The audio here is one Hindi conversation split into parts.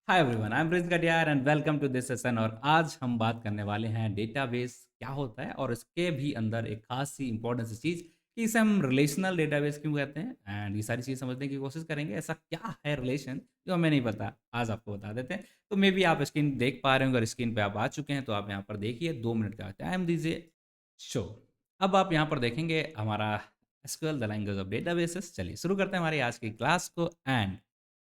Hi everyone, I am Prince Katiyar and welcome to this session. और आज हम बात करने वाले हैं डेटाबेस क्या होता है और इसके भी अंदर एक खास सी इंपॉर्टेंट सी चीज़ कि इसे हम रिलेशनल डेटाबेस क्यों कहते हैं। एंड ये सारी चीज़ समझने की कोशिश करेंगे, ऐसा क्या है रिलेशन जो हमें नहीं पता, आज आपको बता देते हैं। तो मे बी आप स्क्रीन देख पा रहे होंगे, और स्क्रीन पे आप आ चुके हैं तो आप यहाँ पर देखिए, 2 मिनट का टाइम दीजिए। शो अब आप यहाँ पर देखेंगे हमारा SQL the language of databases. चलिए शुरू करते हैं हमारी आज की क्लास को। एंड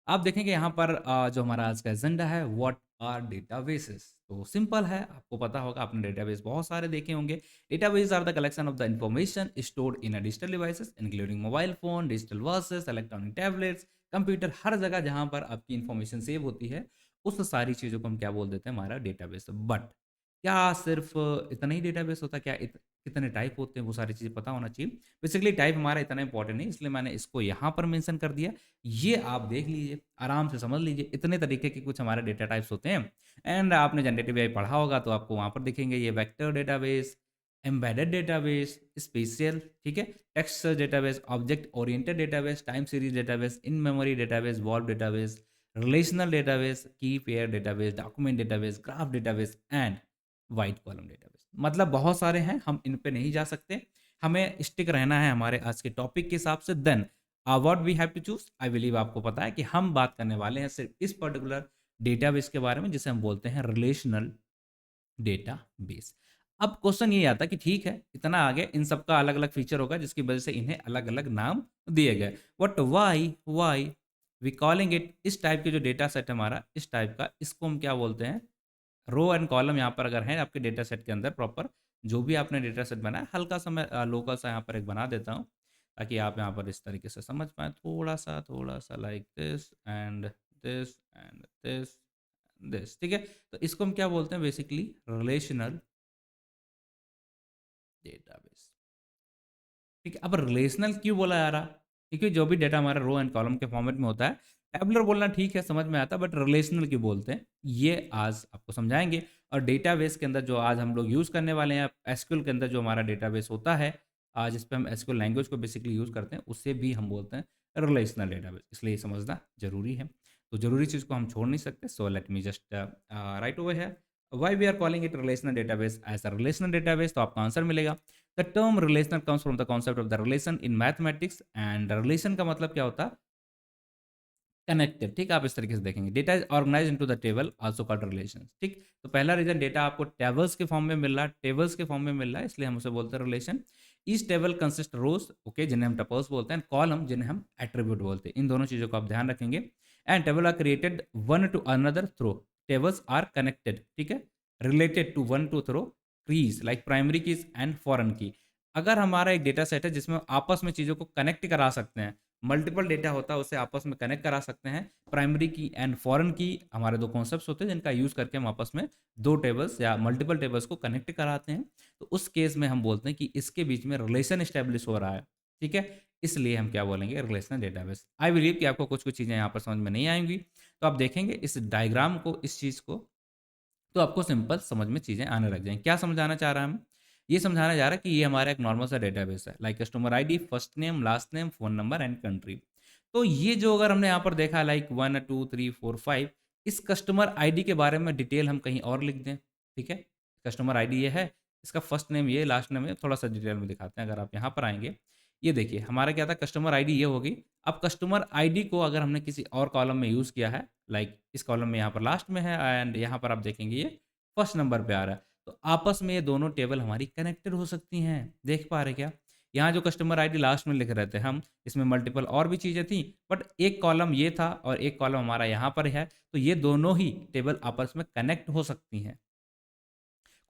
आप देखेंगे यहाँ पर जो हमारा आज का एजेंडा है, व्हाट आर डेटाबेसेस। तो सिंपल है, आपको पता होगा, आपने डेटाबेस बहुत सारे देखे होंगे। Database are the collection of the information stored in a digital devices including mobile phone, digital versus, electronic tablets, computer. हर जगह जहाँ पर आपकी इंफॉर्मेशन सेव होती है, उस सारी चीज़ों को हम क्या बोल देते हैं, हमारा डेटाबेस। बट क्या सिर्फ इतना ही डेटाबेस होता है? क्या कितने टाइप होते हैं, वो सारी चीज़ें पता होना चाहिए। बेसिकली टाइप हमारा इतना इंपॉर्टेंट नहीं, इसलिए मैंने इसको यहाँ पर मेंशन कर दिया। ये आप देख लीजिए, आराम से समझ लीजिए, इतने तरीके के कुछ हमारे डेटा टाइप्स होते हैं। एंड आपने जनरेटिव एआई पढ़ा होगा तो आपको वहाँ पर दिखेंगे ये vector database, embedded database, spatial, ठीक है, text database, object oriented database, time series database, in memory database, valve database, relational database, key pair database, document database, graph database and wide column database. मतलब बहुत सारे हैं, हम इन पे नहीं जा सकते। हमें स्टिक रहना है हमारे आज के टॉपिक के हिसाब से। Then what we have to choose, I believe आपको पता है कि हम बात करने वाले हैं सिर्फ इस पर्टिकुलर डेटाबेस के बारे में, जिसे हम बोलते हैं रिलेशनल डेटाबेस। अब क्वेश्चन ये आता है कि ठीक है, इतना आगे, इन सबका अलग अलग फीचर होगा जिसकी वजह से इन्हें अलग अलग नाम दिए गए। But why we calling it, इस टाइप के जो डेटा सेट हमारा इस टाइप का, इसको हम क्या बोलते हैं, रो एंड कॉलम। यहाँ पर अगर है आपके डेटा सेट के अंदर प्रॉपर, जो भी आपने डेटा सेट बनाया, हल्का सा मैं लोकल सा यहाँ पर एक बना देता हूँ ताकि आप यहाँ पर इस तरीके से समझ पाएँ, थोड़ा सा like this and this and this this, ठीक है। तो इसको हम क्या बोलते हैं, बेसिकली रिलेशनल डेटाबेस, ठीक है। अब रिलेशनल क्यों बोला जा रहा, क्योंकि जो भी डेटा हमारा रो एंड कॉलम के फॉर्मेट में होता है, टैबुलर बोलना ठीक है, समझ में आता है, बट रिलेशनल क्यों बोलते हैं, ये आज आपको समझाएंगे। और डेटाबेस के अंदर जो आज हम लोग यूज़ करने वाले हैं, एसक्यूएल के अंदर जो हमारा डेटाबेस होता है, आज इस पे हम एसक्यूएल लैंग्वेज को बेसिकली यूज़ करते हैं, उससे भी हम बोलते हैं रिलेशनल डेटाबेस, इसलिए ये समझना जरूरी है। तो जरूरी चीज़ को हम छोड़ नहीं सकते। So let me just write over है, why we are calling it relational database as a relational database. तो आपका आंसर मिलेगा, the term relational comes from the concept of the relation in mathematics. And relation का मतलब क्या होता है, कनेक्टेड, ठीक है। आप इस तरीके से देखेंगे, data is organize into the table also called relation, ठीक। तो पहला रीजन, डेटा आपको टेबल्स के फॉर्म में मिल रहा है, टेबल्स के फॉर्म में मिल रहा है, इसलिए हम उसे बोलते हैं रिलेशन। ईच टेबल कंसिस्ट रोज, ओके, जिन्हें हम टपल्स बोलते हैं, कॉलम जिन्हें हम एट्रीब्यूट बोलते हैं। इन दोनों चीजों को आप ध्यान रखेंगे। And table are created one to another through, tables are connected, ठीक है, related to one to through keys like primary keys and foreign key. अगर हमारा एक डेटा सेट है जिसमें आपस में चीजों को कनेक्ट करा सकते हैं, मल्टीपल डेटा होता है, उसे आपस में कनेक्ट करा सकते हैं। प्राइमरी की एंड फॉरेन की हमारे दो कॉन्सेप्ट्स होते हैं जिनका यूज करके हम आपस में दो टेबल्स या मल्टीपल टेबल्स को कनेक्ट कराते हैं। तो उस केस में हम बोलते हैं कि इसके बीच में रिलेशन स्टैब्लिश हो रहा है, ठीक है। इसलिए हम क्या बोलेंगे, रिलेशनल डेटाबेस। आई बिलीव कि आपको कुछ कुछ चीज़ें यहाँ पर समझ में नहीं आएंगी, तो आप देखेंगे इस डायग्राम को, इस चीज़ को, तो आपको सिंपल समझ में चीज़ें आने लग जाएंगी। क्या समझाना चाह रहा है हम, ये समझाना चाह रहा है कि ये हमारा एक नॉर्मल सा डेटाबेस है, like customer ID, first name, last name, phone number and country. तो ये जो अगर हमने यहाँ पर देखा लाइक 1 2 3 4 5, इस कस्टमर आईडी के बारे में डिटेल हम कहीं और लिख दें, ठीक है। कस्टमर आईडी ये है, इसका फर्स्ट नेम ये, लास्ट नेम ये, थोड़ा सा डिटेल में दिखाते हैं। अगर आप यहाँ पर आएंगे, ये देखिए हमारा क्या था, कस्टमर आईडी ये होगी। अब कस्टमर आईडी को अगर हमने किसी और कॉलम में यूज़ किया है, लाइक इस कॉलम में यहाँ पर लास्ट में है, एंड यहाँ पर आप देखेंगे ये फर्स्ट नंबर पे आ रहा है, तो आपस में ये दोनों टेबल हमारी कनेक्टेड हो सकती हैं। देख पा रहे क्या, यहाँ जो कस्टमर आईडी लास्ट में लिख रहे थे हम, इसमें मल्टीपल और भी चीज़ें थी, बट एक कॉलम ये था और एक कॉलम हमारा यहाँ पर है, तो ये दोनों ही टेबल आपस में कनेक्ट हो सकती हैं।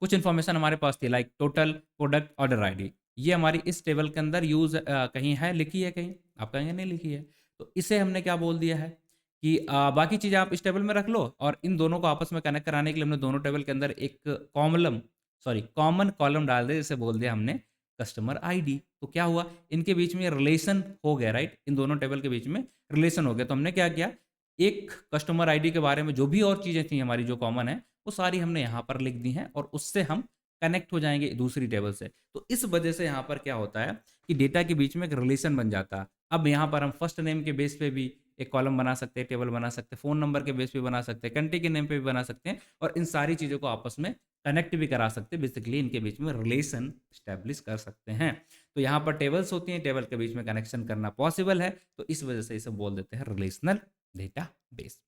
कुछ इन्फॉर्मेशन हमारे पास थी like total, product, order ID, ये हमारी इस टेबल के अंदर यूज कहीं है, लिखी है कहीं, आप कहेंगे नहीं लिखी है, तो इसे हमने क्या बोल दिया है कि बाकी चीज़ें आप इस टेबल में रख लो, और इन दोनों को आपस में कनेक्ट कराने के लिए हमने दोनों टेबल के अंदर एक कॉमन कॉलम डाल दिया, जिसे बोल दिया हमने कस्टमर आईडी। तो क्या हुआ, इनके बीच में रिलेशन हो गया, राइट, इन दोनों टेबल के बीच में रिलेशन हो गया। तो हमने क्या किया, एक कस्टमर आईडी के बारे में जो भी और चीज़ें थी हमारी जो कॉमन है, वो सारी हमने यहाँ पर लिख दी हैं, और उससे हम कनेक्ट हो जाएंगे दूसरी टेबल से। तो इस वजह से यहाँ पर क्या होता है कि डेटा के बीच में एक रिलेशन बन जाता है। अब यहाँ पर हम फर्स्ट नेम के बेस पे भी एक कॉलम बना सकते हैं, टेबल बना सकते हैं, फ़ोन नंबर के बेस पे बना सकते हैं, कंट्री के नेम पे भी बना सकते हैं और इन सारी चीज़ों को आपस में कनेक्ट भी करा सकते हैं। बेसिकली इनके बीच में रिलेशन एस्टैब्लिश कर सकते हैं। तो यहाँ पर टेबल्स होती हैं, टेबल के बीच में कनेक्शन करना पॉसिबल है, तो इस वजह से इसे बोल देते हैं रिलेशनल डेटाबेस।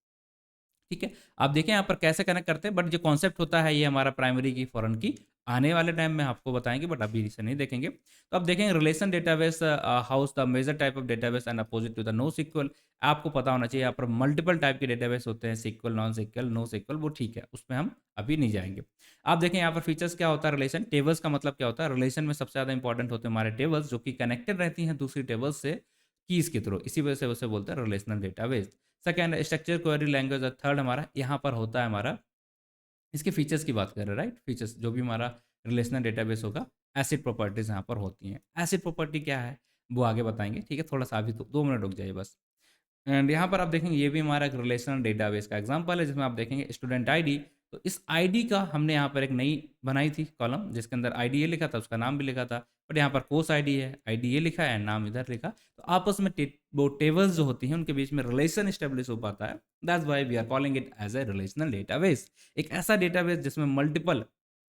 ठीक है, आप देखें यहाँ पर कैसे कनेक्ट करते हैं, बट जो कॉन्सेप्ट होता है ये हमारा प्राइमरी की फॉरेन की आने वाले टाइम में आपको बताएंगे, बट अभी इसे नहीं देखेंगे। तो अब देखेंगे relation database house the major type of database and opposite to the no SQL. आपको पता होना चाहिए यहाँ पर मल्टीपल टाइप के डेटाबेस होते हैं, SQL, non SQL, no SQL, वो ठीक है, उसमें हम अभी नहीं जाएंगे। आप देखें यहाँ पर फीचर्स क्या होता है रिलेशन टेबल्स का मतलब क्या होता है। रिलेशन में सबसे ज़्यादा इंपॉर्टेंट होते हैं हमारे टेबल्स, जो कि कनेक्टेड रहती हैं दूसरी टेबल्स से कीज के थ्रू, इसी वजह से उसे बोलते हैं relational database. Second structure query language, और थर्ड हमारा यहाँ पर होता है हमारा इसके फीचर्स की बात कर रहे हैं, राइट। फीचर्स जो भी हमारा रिलेशनल डेटाबेस होगा, एसिड प्रॉपर्टीज यहाँ पर होती हैं। एसिड प्रॉपर्टी क्या है वो आगे बताएंगे, ठीक है, थोड़ा सा अभी तो 2 मिनट रुक जाइए बस। एंड यहाँ पर आप देखेंगे ये भी हमारा एक रिलेशनल डेटाबेस का एग्जांपल है, जिसमें आप देखेंगे स्टूडेंट आईडी। तो इस आईडी का हमने यहाँ पर एक नई बनाई थी कॉलम, जिसके अंदर आईडी ये लिखा था, उसका नाम भी लिखा था, बट यहाँ पर कोर्स आईडी है, आईडी ये लिखा है, नाम इधर लिखा। तो आपस में वो टेबल्स जो होती हैं उनके बीच में रिलेशन स्टेब्लिश हो पाता है। That's why we are calling it as a relational database. एक ऐसा डेटाबेस जिसमें मल्टीपल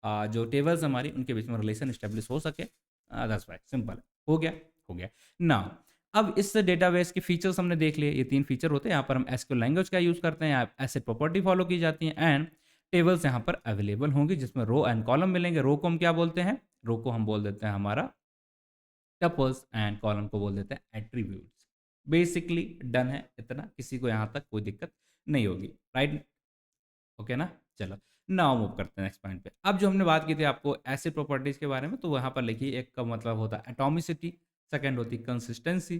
जो टेबल्स हमारी उनके बीच में रिलेशन स्टेब्लिश हो सके। दैट्स वाई, सिंपल हो गया, हो गया ना। अब इस डेटाबेस के फीचर्स हमने देख लिए, ये 3 फीचर होते हैं। यहाँ पर हम एसक्यूएल लैंग्वेज का यूज़ करते हैं, यहाँ एसिड प्रॉपर्टी फॉलो की जाती है, एंड टेबल्स यहाँ पर अवेलेबल होंगी जिसमें रो एंड कॉलम मिलेंगे। रो को हम क्या बोलते हैं, रो को हम बोल देते हैं हमारा टपल्स, एंड कॉलम को बोल देते हैं एट्रीब्यूट्स। बेसिकली डन है, इतना किसी को यहाँ तक कोई दिक्कत नहीं होगी, राइट। ओके ना, चलो नाउ मूव करते हैं नेक्स्ट पॉइंट पे। अब जो हमने बात की थी आपको एसिड प्रॉपर्टीज के बारे में, तो वहाँ पर लिखिए, एक का मतलब होता है एटॉमिसिटी, सेकंड होती है कंसिस्टेंसी,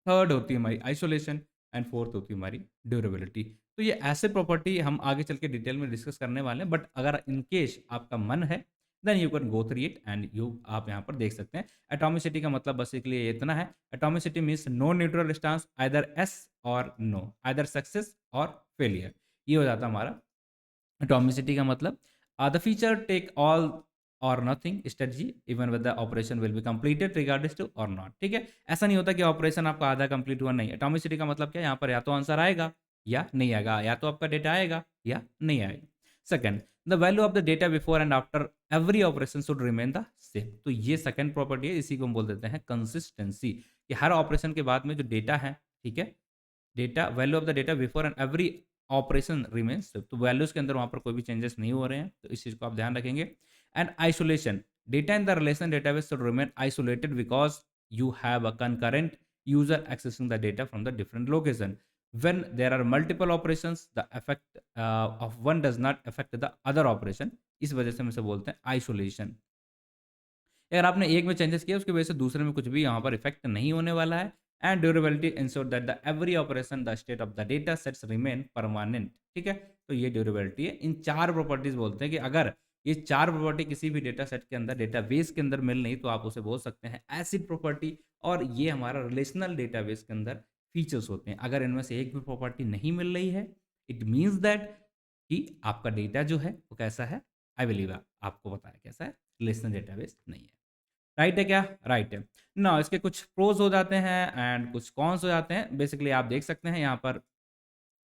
थर्ड होती है हमारी आइसोलेशन, एंड फोर्थ होती है हमारी ड्यूरेबिलिटी। तो ये एसिड प्रॉपर्टी हम आगे चल के डिटेल में डिस्कस करने वाले हैं, बट अगर इन केस आपका मन है then you can go through it and you आप यहाँ पर देख सकते हैं। एटॉमिसिटी का मतलब बेसिकली ये इतना है, atomicity means no neutral stance, either yes or no, either success or failure, ये हो जाता है हमारा एटॉमिसिटी का मतलब। The feature take all or nothing strategy even with the operation will be completed regarding to or not. ठीक है, ऐसा नहीं होता कि ऑपरेशन आपका आधा कंप्लीट हुआ नहीं। एटॉमिसिटी का मतलब क्या है, यहाँ पर या तो आंसर आएगा या नहीं आएगा, या तो आपका डेटा आएगा या नहीं आएगा। Second, the value of the data before and after every operation should remain the same. तो ये सेकंड प्रॉपर्टी है, इसी को हम बोल देते हैं कंसिस्टेंसी, कि हर ऑपरेशन के बाद में जो डेटा है, ठीक है, data value of the data before and every operation remains, तो वैल्यूज के अंदर वहां पर कोई भी चेंजेस नहीं हो रहे हैं, तो इस चीज को आप ध्यान रखेंगे। And isolation, data in the relation database should remain isolated because you have a concurrent user accessing the data from the different location. when there are multiple operations the effect of one does not affect the other operation, इस वजह से हम इसे बोलते हैं आइसोलेशन। अगर आपने एक में चेंजेस किया उसकी वजह से दूसरे में कुछ भी यहाँ पर इफेक्ट नहीं होने वाला है। And durability ensure that the every operation the state of the data sets remain permanent. ठीक है, तो ये ड्यूरेबिलिटी है। इन 4 प्रॉपर्टीज बोलते हैं कि अगर ये 4 प्रॉपर्टी किसी भी डेटा सेट के अंदर, डेटा बेस के अंदर मिल नहीं, तो आप उसे बोल सकते हैं एसिड प्रॉपर्टी। और ये हमारा रिलेशनल डेटाबेस के अंदर फीचर्स होते हैं। अगर इनमें से एक भी प्रॉपर्टी नहीं मिल रही है, इट मीन्स दैट कि आपका डेटा जो है वो कैसा है, आई बिलीव आपको पता है कैसा है, रिलेशनल डेटाबेस नहीं है। राइट है क्या, राइट है ना। इसके कुछ प्रोज हो जाते हैं एंड कुछ कॉन्स हो जाते हैं। बेसिकली आप देख सकते हैं यहाँ पर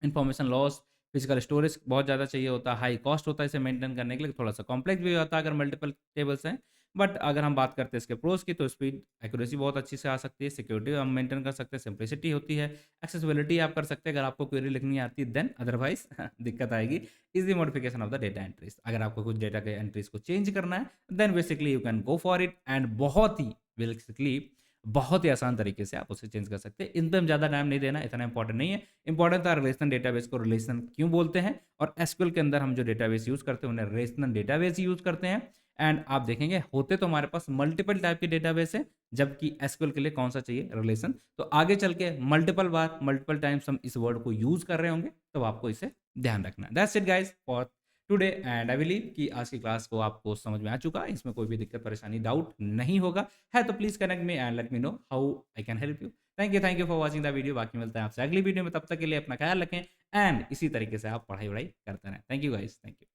इन्फॉर्मेशन लॉस, फिजिकल स्टोरेज बहुत ज़्यादा चाहिए होता है, हाई कॉस्ट होता है इसे मेंटेन करने के लिए, थोड़ा सा कॉम्प्लेक्स भी होता है अगर मल्टीपल टेबल्स हैं। बट अगर हम बात करते हैं इसके प्रोज की, तो स्पीड एक्यूरेसी बहुत अच्छी से आ सकती है, सिक्योरिटी हम मेंटेन कर सकते हैं, सिंप्लिसिटी होती है, एक्सेसिबिलिटी आप कर सकते हैं अगर आपको क्वेरी लिखनी आती है, देन अदरवाइज दिक्कत आएगी। Is the modification of the data entries, अगर आपको कुछ डेटा के एंट्रीज को चेंज करना है then basically you can go for it, and बहुत ही बेसिकली बहुत ही आसान तरीके से आप उसे चेंज कर सकते हैं। इन पर ज़्यादा टाइम नहीं देना, इतना इंपॉर्टेंट नहीं है। इंपॉर्टेंट था रिलेशनल डेटाबेस को रिलेशन क्यों बोलते हैं, और एसक्यूएल के अंदर हम जो डेटाबेस यूज़ करते हैं उन्हें रिलेशनल डेटाबेस यूज़ करते हैं। एंड आप देखेंगे होते तो हमारे पास मल्टीपल टाइप के डेटाबेस है, जबकि एसक्यूएल के लिए कौन सा चाहिए, रिलेशन। तो आगे चल के मल्टीपल बार, मल्टीपल टाइम्स हम इस वर्ड को यूज़ कर रहे होंगे, तो आपको इसे ध्यान रखना है। That's it guys for today, and I believe कि आज की क्लास को आपको समझ में आ चुका है, इसमें कोई भी दिक्कत परेशानी डाउट नहीं होगा है, तो please connect me and let me know how I can help you. Thank you for watching the video. बाकी मिलता है आपसे अगली वीडियो में, तब तक के लिए अपना ख्याल रखें एंड इसी तरीके से आप पढ़ाई वढ़ाई करते रहें। Thank you guys, thank you.